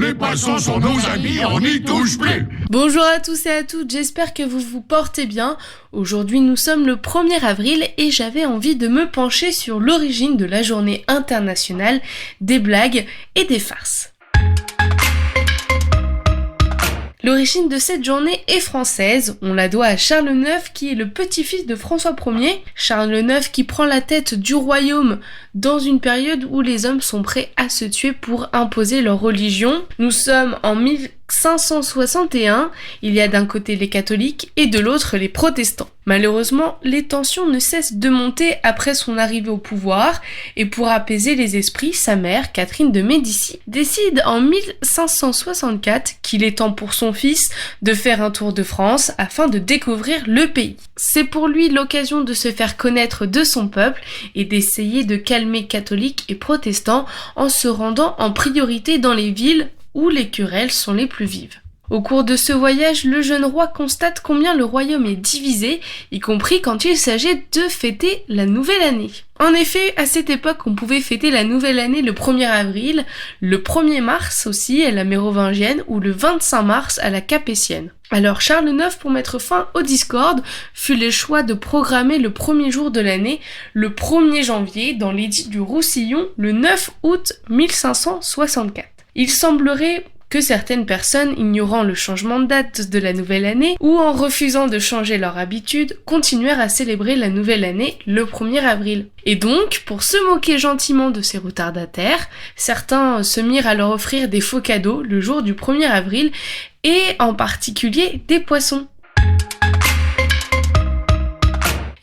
Les poissons sont nos amis, on n'y touche plus. Bonjour à tous et à toutes, j'espère que vous vous portez bien. Aujourd'hui nous sommes le 1er avril et j'avais envie de me pencher sur l'origine de la journée internationale des blagues et des farces. L'origine de cette journée est française, on la doit à Charles IX qui est le petit-fils de François Ier. Charles IX qui prend la tête du royaume dans une période où les hommes sont prêts à se tuer pour imposer leur religion. Nous sommes en 1561, il y a d'un côté les catholiques et de l'autre les protestants. Malheureusement, les tensions ne cessent de monter après son arrivée au pouvoir et pour apaiser les esprits, sa mère, Catherine de Médicis, décide en 1564 qu'il est temps pour son fils de faire un tour de France afin de découvrir le pays. C'est pour lui l'occasion de se faire connaître de son peuple et d'essayer de calmer catholiques et protestants en se rendant en priorité dans les villes où les querelles sont les plus vives. Au cours de ce voyage, le jeune roi constate combien le royaume est divisé, y compris quand il s'agit de fêter la nouvelle année. En effet, à cette époque, on pouvait fêter la nouvelle année le 1er avril, le 1er mars aussi à la mérovingienne ou le 25 mars à la capétienne. Alors Charles IX, pour mettre fin aux discordes, fut le choix de programmer le premier jour de l'année, le 1er janvier, dans l'édit du Roussillon, le 9 août 1564. Il semblerait que certaines personnes, ignorant le changement de date de la nouvelle année ou en refusant de changer leur habitude, continuèrent à célébrer la nouvelle année le 1er avril. Et donc, pour se moquer gentiment de ces retardataires, certains se mirent à leur offrir des faux cadeaux le jour du 1er avril et en particulier des poissons.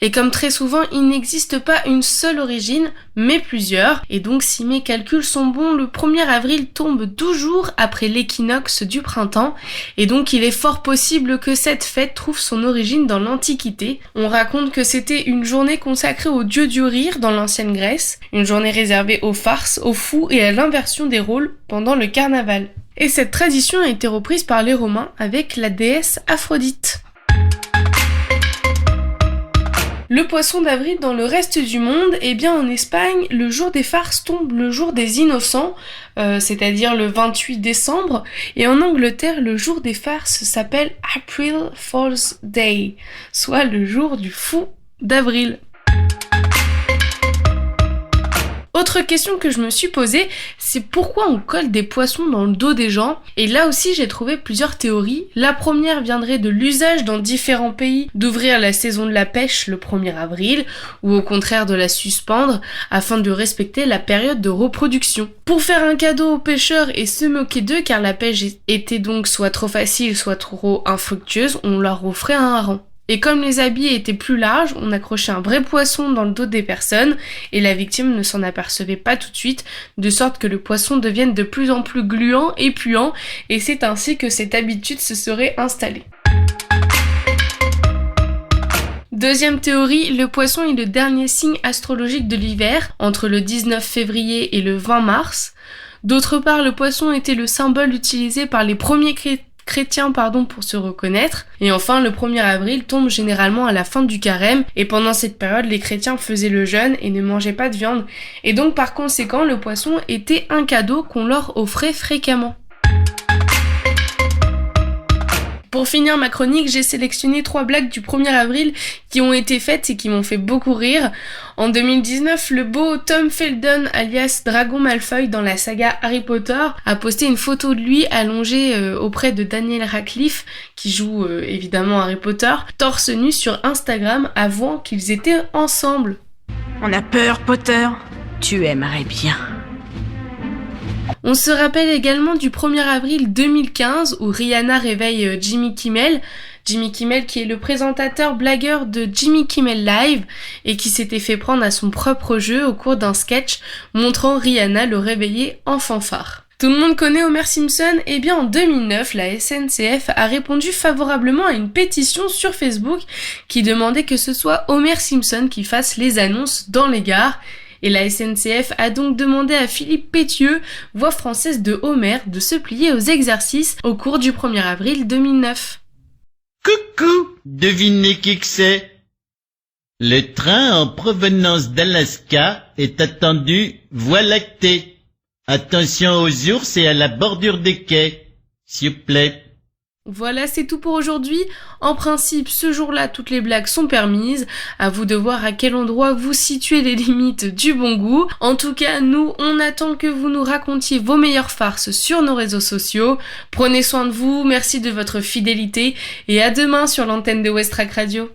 Et comme très souvent, il n'existe pas une seule origine, mais plusieurs. Et donc, si mes calculs sont bons, le 1er avril tombe 12 jours après l'équinoxe du printemps. Et donc, il est fort possible que cette fête trouve son origine dans l'Antiquité. On raconte que c'était une journée consacrée au dieu du rire dans l'ancienne Grèce. Une journée réservée aux farces, aux fous et à l'inversion des rôles pendant le carnaval. Et cette tradition a été reprise par les Romains avec la déesse Aphrodite. Le poisson d'avril dans le reste du monde, eh bien en Espagne, le jour des farces tombe le jour des innocents, c'est-à-dire le 28 décembre, et en Angleterre, le jour des farces s'appelle April Fool's Day, soit le jour du fou d'avril. Autre question que je me suis posée, c'est pourquoi on colle des poissons dans le dos des gens. Et là aussi j'ai trouvé plusieurs théories. La première viendrait de l'usage dans différents pays d'ouvrir la saison de la pêche le 1er avril, ou au contraire de la suspendre afin de respecter la période de reproduction. Pour faire un cadeau aux pêcheurs et se moquer d'eux car la pêche était donc soit trop facile soit trop infructueuse, on leur offrait un hareng. Et comme les habits étaient plus larges, on accrochait un vrai poisson dans le dos des personnes et la victime ne s'en apercevait pas tout de suite, de sorte que le poisson devienne de plus en plus gluant et puant et c'est ainsi que cette habitude se serait installée. Deuxième théorie, le poisson est le dernier signe astrologique de l'hiver, entre le 19 février et le 20 mars. D'autre part, le poisson était le symbole utilisé par les premiers chrétiens pour se reconnaître. Et enfin, le 1er avril tombe généralement à la fin du carême et pendant cette période, les chrétiens faisaient le jeûne et ne mangeaient pas de viande. Et donc par conséquent, le poisson était un cadeau qu'on leur offrait fréquemment. Pour finir ma chronique, j'ai sélectionné 3 blagues du 1er avril qui ont été faites et qui m'ont fait beaucoup rire. En 2019, le beau Tom Felton, alias Dragon Malfoy dans la saga Harry Potter, a posté une photo de lui allongé auprès de Daniel Radcliffe, qui joue évidemment Harry Potter, torse nu sur Instagram, avouant qu'ils étaient ensemble. On a peur, Potter. Tu aimerais bien. On se rappelle également du 1er avril 2015 où Rihanna réveille Jimmy Kimmel. Jimmy Kimmel qui est le présentateur blagueur de Jimmy Kimmel Live et qui s'était fait prendre à son propre jeu au cours d'un sketch montrant Rihanna le réveiller en fanfare. Tout le monde connaît Homer Simpson, et bien en 2009, la SNCF a répondu favorablement à une pétition sur Facebook qui demandait que ce soit Homer Simpson qui fasse les annonces dans les gares. Et la SNCF a donc demandé à Philippe Pétieux, voix française de Homer, de se plier aux exercices au cours du 1er avril 2009. Coucou, devinez qui que c'est? Le train en provenance d'Alaska est attendu Voie lactée. Attention aux ours et à la bordure des quais, s'il vous plaît. Voilà, c'est tout pour aujourd'hui. En principe, ce jour-là, toutes les blagues sont permises. À vous de voir à quel endroit vous situez les limites du bon goût. En tout cas, nous, on attend que vous nous racontiez vos meilleures farces sur nos réseaux sociaux. Prenez soin de vous, merci de votre fidélité et à demain sur l'antenne de Westrack Radio.